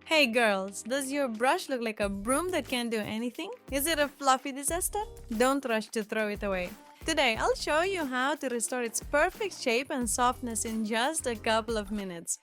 Hey girls, does your brush look like a broom that can't do anything? Is it a fluffy disaster? Don't rush to throw it away. Today, I'll show you how to restore its perfect shape and softness in just a couple of minutes.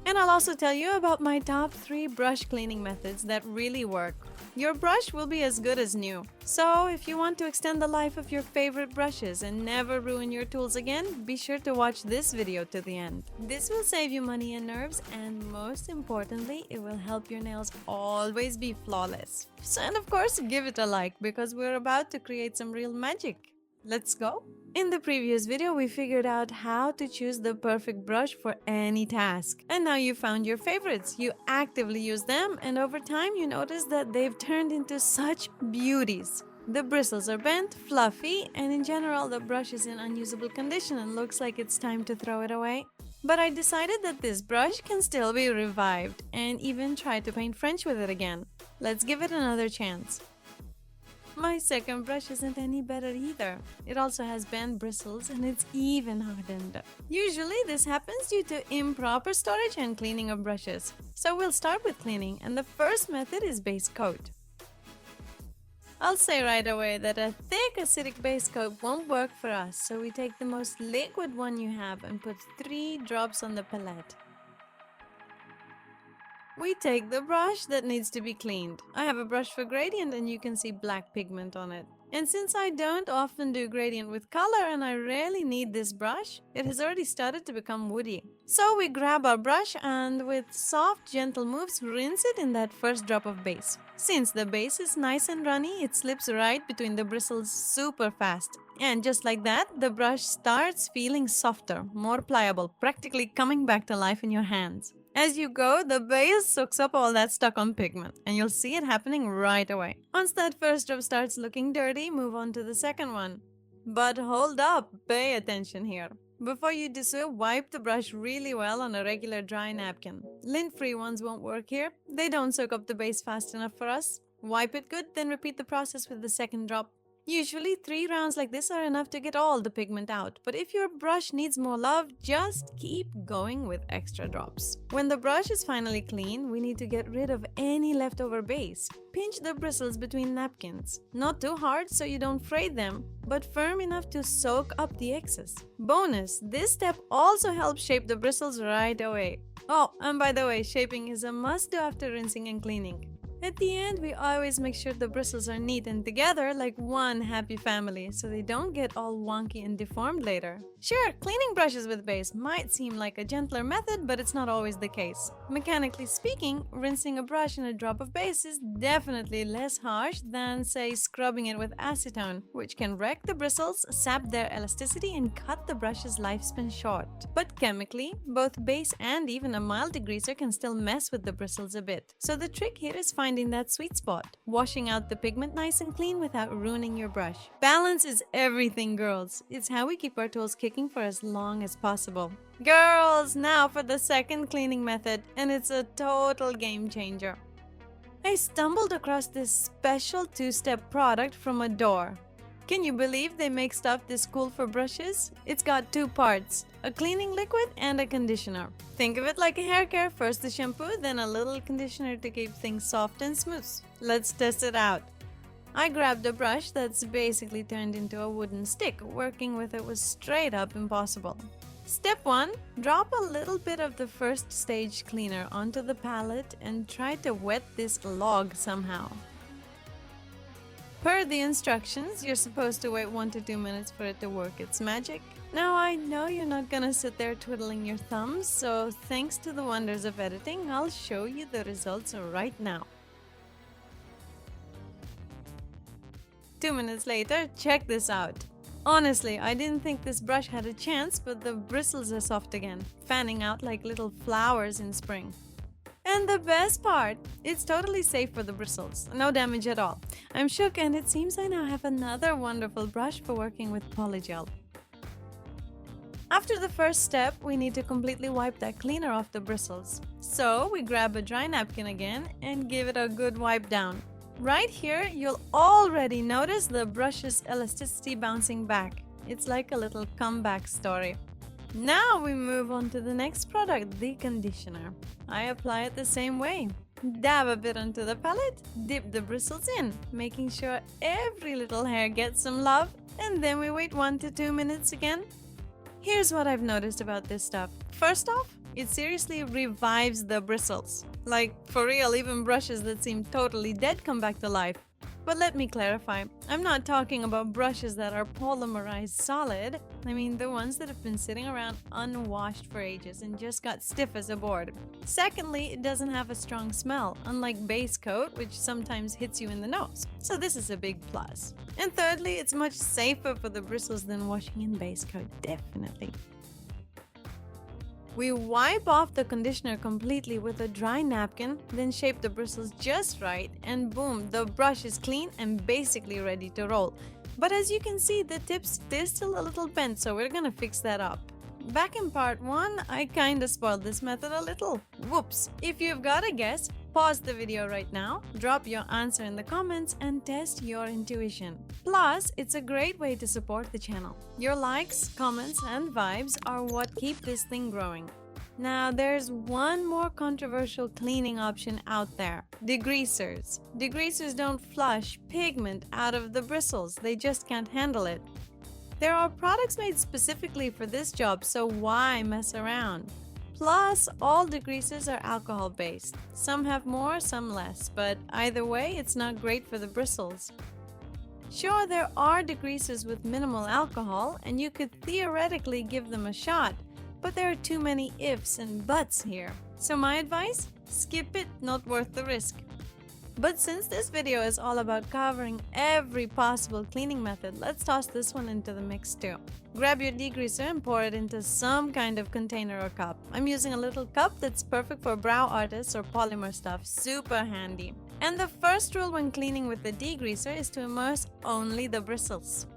And I'll also tell you about my top 3 brush cleaning methods that really work. Your brush will be as good as new. So, if you want to extend the life of your favorite brushes and never ruin your tools again, be sure to watch this video to the end. This will save you money and nerves, and most importantly, it will help your nails always be flawless. So, and of course, give it a like because we're about to create some real magic. Let's go! In the previous video, we figured out how to choose the perfect brush for any task. And now you found your favorites. You actively use them, and over time you notice that they've turned into such beauties. The bristles are bent, fluffy, and in general the brush is in unusable condition and looks like it's time to throw it away. But I decided that this brush can still be revived and even try to paint French with it again. Let's give it another chance. My second brush isn't any better either. It also has bent bristles and it's even hardened. Usually this happens due to improper storage and cleaning of brushes. So we'll start with cleaning, and the first method is base coat. I'll say right away that a thick acidic base coat won't work for us, so we take the most liquid one you have and put 3 drops on the palette. We take the brush that needs to be cleaned. I have a brush for gradient and you can see black pigment on it. And since I don't often do gradient with color and I rarely need this brush, it has already started to become woody. So we grab our brush and with soft, gentle moves, rinse it in that first drop of base. Since the base is nice and runny, it slips right between the bristles super fast. And just like that, the brush starts feeling softer, more pliable, practically coming back to life in your hands. As you go, the base soaks up all that stuck on pigment, and you'll see it happening right away. Once that first drop starts looking dirty, move on to the second one. But hold up, pay attention here. Before you do so, wipe the brush really well on a regular dry napkin. Lint-free ones won't work here. They don't soak up the base fast enough for us. Wipe it good, then repeat the process with the second drop. Usually 3 rounds like this are enough to get all the pigment out, but if your brush needs more love, just keep going with extra drops. When the brush is finally clean, we need to get rid of any leftover base. Pinch the bristles between napkins. Not too hard so you don't fray them, but firm enough to soak up the excess. Bonus, this step also helps shape the bristles right away. Oh, and by the way, shaping is a must-do after rinsing and cleaning. At the end, we always make sure the bristles are neat and together like one happy family so they don't get all wonky and deformed later. Sure, cleaning brushes with base might seem like a gentler method, but it's not always the case. Mechanically speaking, rinsing a brush in a drop of base is definitely less harsh than, say, scrubbing it with acetone, which can wreck the bristles, sap their elasticity, and cut the brush's lifespan short. But chemically, both base and even a mild degreaser can still mess with the bristles a bit. So the trick here is finding that sweet spot, washing out the pigment nice and clean without ruining your brush. Balance is everything, girls. It's how we keep our tools kicking for as long as possible. Girls, now for the second cleaning method, and it's a total game changer. I stumbled across this special 2-step product from Adore. Can you believe they make stuff this cool for brushes? It's got 2 parts, a cleaning liquid and a conditioner. Think of it like a hair care, first the shampoo, then a little conditioner to keep things soft and smooth. Let's test it out. I grabbed a brush that's basically turned into a wooden stick. Working with it was straight up impossible. Step 1. Drop a little bit of the first stage cleaner onto the palette and try to wet this log somehow. Per the instructions, you're supposed to wait 1 to 2 minutes for it to work its magic. Now I know you're not gonna sit there twiddling your thumbs, so thanks to the wonders of editing, I'll show you the results right now. 2 minutes later, check this out. Honestly, I didn't think this brush had a chance, but the bristles are soft again, fanning out like little flowers in spring. And the best part, it's totally safe for the bristles, no damage at all. I'm shook and it seems I now have another wonderful brush for working with polygel. After the first step, we need to completely wipe that cleaner off the bristles. So we grab a dry napkin again and give it a good wipe down. Right here, you'll already notice the brush's elasticity bouncing back. It's like a little comeback story. Now we move on to the next product, the conditioner. I apply it the same way. Dab a bit onto the palette, dip the bristles in, making sure every little hair gets some love, and then we wait 1 to 2 minutes again. Here's what I've noticed about this stuff. First off, it seriously revives the bristles. Like, for real, even brushes that seem totally dead come back to life. But let me clarify, I'm not talking about brushes that are polymerized solid. I mean the ones that have been sitting around unwashed for ages and just got stiff as a board. Secondly, it doesn't have a strong smell, unlike base coat, which sometimes hits you in the nose. So this is a big plus. And thirdly, it's much safer for the bristles than washing in base coat, definitely. We wipe off the conditioner completely with a dry napkin, then shape the bristles just right, and boom, the brush is clean and basically ready to roll. But as you can see, the tips, they're still a little bent, so we're gonna fix that up. Back in part 1, I kinda spoiled this method a little. Whoops! If you've got a guess, pause the video right now, drop your answer in the comments, and test your intuition. Plus, it's a great way to support the channel. Your likes, comments, and vibes are what keep this thing growing. Now, there's one more controversial cleaning option out there: degreasers. Degreasers don't flush pigment out of the bristles, they just can't handle it. There are products made specifically for this job, so why mess around? Plus, all degreasers are alcohol-based. Some have more, some less, but either way, it's not great for the bristles. Sure, there are degreasers with minimal alcohol, and you could theoretically give them a shot, but there are too many ifs and buts here. So my advice? Skip it, not worth the risk. But since this video is all about covering every possible cleaning method, let's toss this one into the mix too. Grab your degreaser and pour it into some kind of container or cup. I'm using a little cup that's perfect for brow artists or polymer stuff, super handy. And the first rule when cleaning with the degreaser is to immerse only the bristles.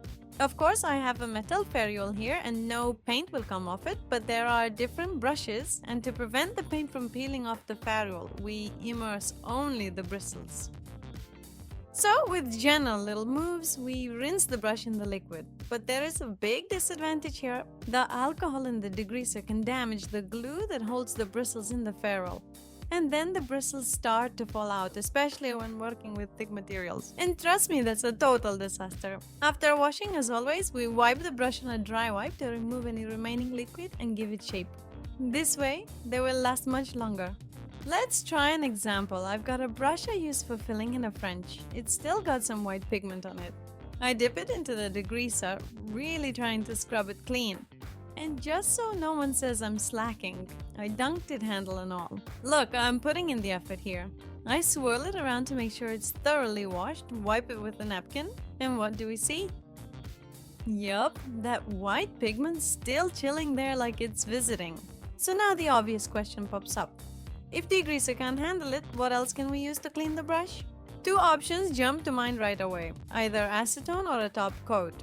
Of course, I have a metal ferrule here and no paint will come off it, but there are different brushes, and to prevent the paint from peeling off the ferrule, we immerse only the bristles. So, with gentle little moves, we rinse the brush in the liquid. But there is a big disadvantage here. The alcohol in the degreaser can damage the glue that holds the bristles in the ferrule. And then the bristles start to fall out, especially when working with thick materials. And trust me, that's a total disaster. After washing, as always, we wipe the brush on a dry wipe to remove any remaining liquid and give it shape. This way, they will last much longer. Let's try an example. I've got a brush I use for filling in a French. It's still got some white pigment on it. I dip it into the degreaser, really trying to scrub it clean. And just so no one says I'm slacking, I dunked it handle and all. Look, I'm putting in the effort here. I swirl it around to make sure it's thoroughly washed, wipe it with a napkin, and what do we see? Yup, that white pigment's still chilling there like it's visiting. So now the obvious question pops up. If degreaser can't handle it, what else can we use to clean the brush? Two options jump to mind right away, either acetone or a top coat.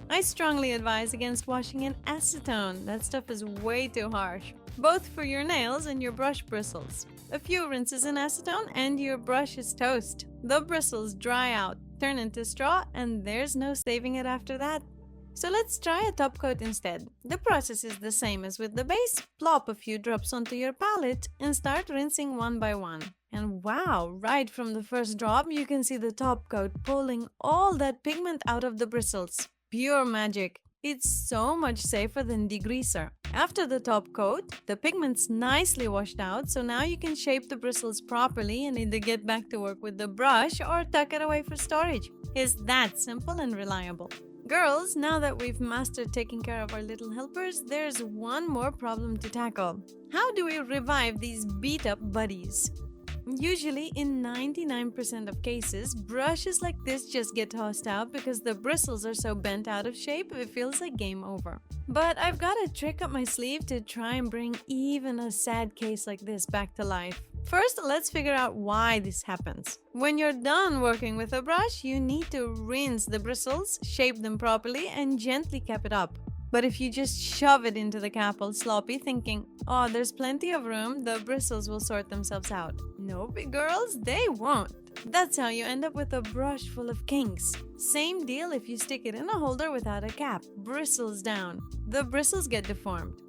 I strongly advise against washing in acetone. That stuff is way too harsh, both for your nails and your brush bristles. A few rinses in acetone and your brush is toast. The bristles dry out, turn into straw, and there's no saving it after that. So let's try a top coat instead. The process is the same as with the base. Plop a few drops onto your palette and start rinsing one by one. And wow, right from the first drop, you can see the top coat pulling all that pigment out of the bristles. Pure magic. It's so much safer than degreaser. After the top coat, the pigment's nicely washed out, so now you can shape the bristles properly and either get back to work with the brush or tuck it away for storage. It's that simple and reliable. Girls, now that we've mastered taking care of our little helpers, there's one more problem to tackle. How do we revive these beat-up buddies? Usually, in 99% of cases, brushes like this just get tossed out because the bristles are so bent out of shape it feels like game over. But I've got a trick up my sleeve to try and bring even a sad case like this back to life. First, let's figure out why this happens. When you're done working with a brush, you need to rinse the bristles, shape them properly, and gently cap it up. But if you just shove it into the cap all sloppy thinking, oh, there's plenty of room, the bristles will sort themselves out. Nope, girls, they won't. That's how you end up with a brush full of kinks. Same deal if you stick it in a holder without a cap. Bristles down. The bristles get deformed.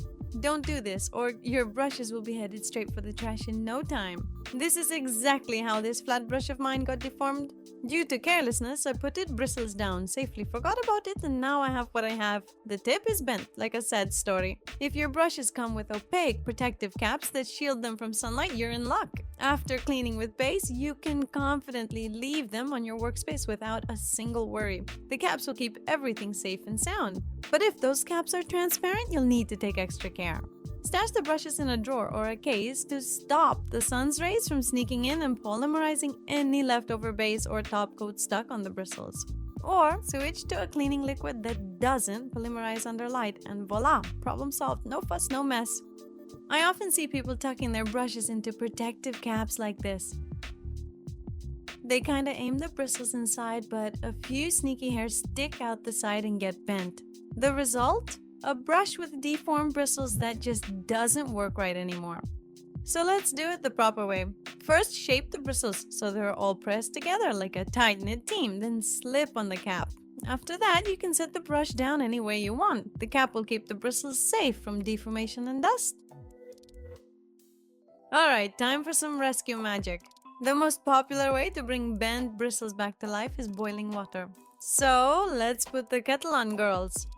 Don't do this, or your brushes will be headed straight for the trash in no time. This is exactly how this flat brush of mine got deformed. Due to carelessness, I put its bristles down, safely forgot about it, and now I have what I have. The tip is bent, like a sad story. If your brushes come with opaque protective caps that shield them from sunlight, you're in luck. After cleaning with base, you can confidently leave them on your workspace without a single worry. The caps will keep everything safe and sound. But if those caps are transparent, you'll need to take extra care. Stash the brushes in a drawer or a case to stop the sun's rays from sneaking in and polymerizing any leftover base or top coat stuck on the bristles. Or switch to a cleaning liquid that doesn't polymerize under light, and voila, problem solved, no fuss, no mess. I often see people tucking their brushes into protective caps like this. They kinda aim the bristles inside, but a few sneaky hairs stick out the side and get bent. The result? A brush with deformed bristles that just doesn't work right anymore. So let's do it the proper way. First, shape the bristles so they're all pressed together like a tight-knit team, then slip on the cap. After that, you can set the brush down any way you want. The cap will keep the bristles safe from deformation and dust. Alright, time for some rescue magic. The most popular way to bring bent bristles back to life is boiling water. So, let's put the kettle on, girls.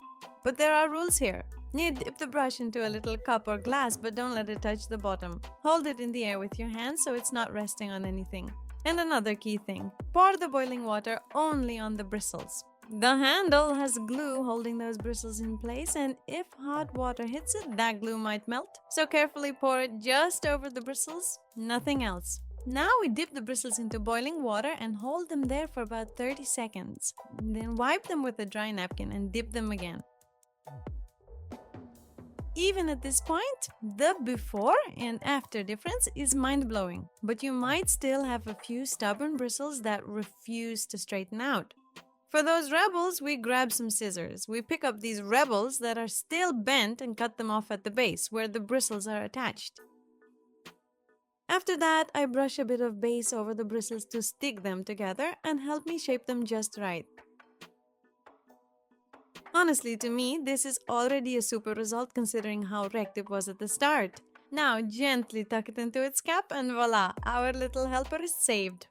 But there are rules here. You dip the brush into a little cup or glass, but don't let it touch the bottom. Hold it in the air with your hands so it's not resting on anything. And another key thing, pour the boiling water only on the bristles. The handle has glue holding those bristles in place, and if hot water hits it, that glue might melt. So carefully pour it just over the bristles, nothing else. Now we dip the bristles into boiling water and hold them there for about 30 seconds. Then wipe them with a dry napkin and dip them again. Even at this point, the before and after difference is mind-blowing, but you might still have a few stubborn bristles that refuse to straighten out. For those rebels, we grab some scissors. We pick up these rebels that are still bent and cut them off at the base, where the bristles are attached. After that, I brush a bit of base over the bristles to stick them together and help me shape them just right. Honestly, to me, this is already a super result considering how wrecked it was at the start. Now, gently tuck it into its cap and voila, our little helper is saved.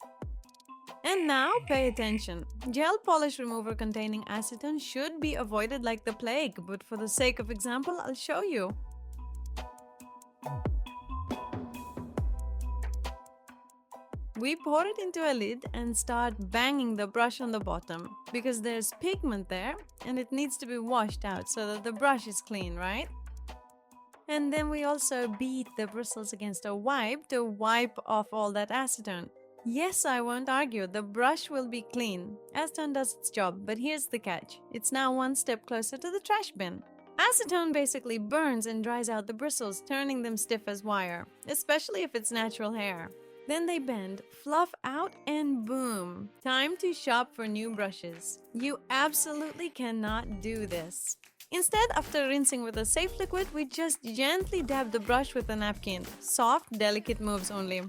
And now, pay attention. Gel polish remover containing acetone should be avoided like the plague, but for the sake of example, I'll show you. We pour it into a lid and start banging the brush on the bottom because there's pigment there and it needs to be washed out so that the brush is clean, right? And then we also beat the bristles against a wipe to wipe off all that acetone. Yes, I won't argue, the brush will be clean. Acetone does its job, but here's the catch. It's now one step closer to the trash bin. Acetone basically burns and dries out the bristles, turning them stiff as wire, especially if it's natural hair. Then they bend, fluff out, and boom! Time to shop for new brushes. You absolutely cannot do this. Instead, after rinsing with a safe liquid, we just gently dab the brush with a napkin. Soft, delicate moves only.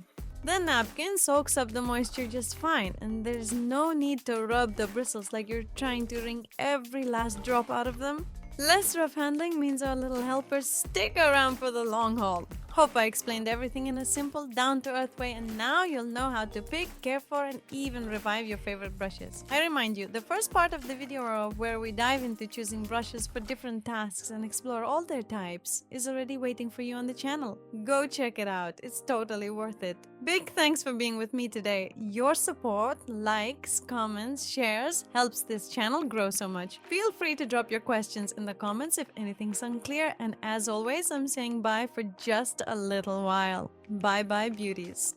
The napkin soaks up the moisture just fine, and there's no need to rub the bristles like you're trying to wring every last drop out of them. Less rough handling means our little helpers stick around for the long haul. Hope I explained everything in a simple, down-to-earth way, and now you'll know how to pick, care for, and even revive your favorite brushes. I remind you, the first part of the video where we dive into choosing brushes for different tasks and explore all their types is already waiting for you on the channel. Go check it out, it's totally worth it. Big thanks for being with me today. Your support, likes, comments, shares helps this channel grow so much. Feel free to drop your questions in the comments if anything's unclear, and as always, I'm saying bye for just a little while. Bye bye, beauties.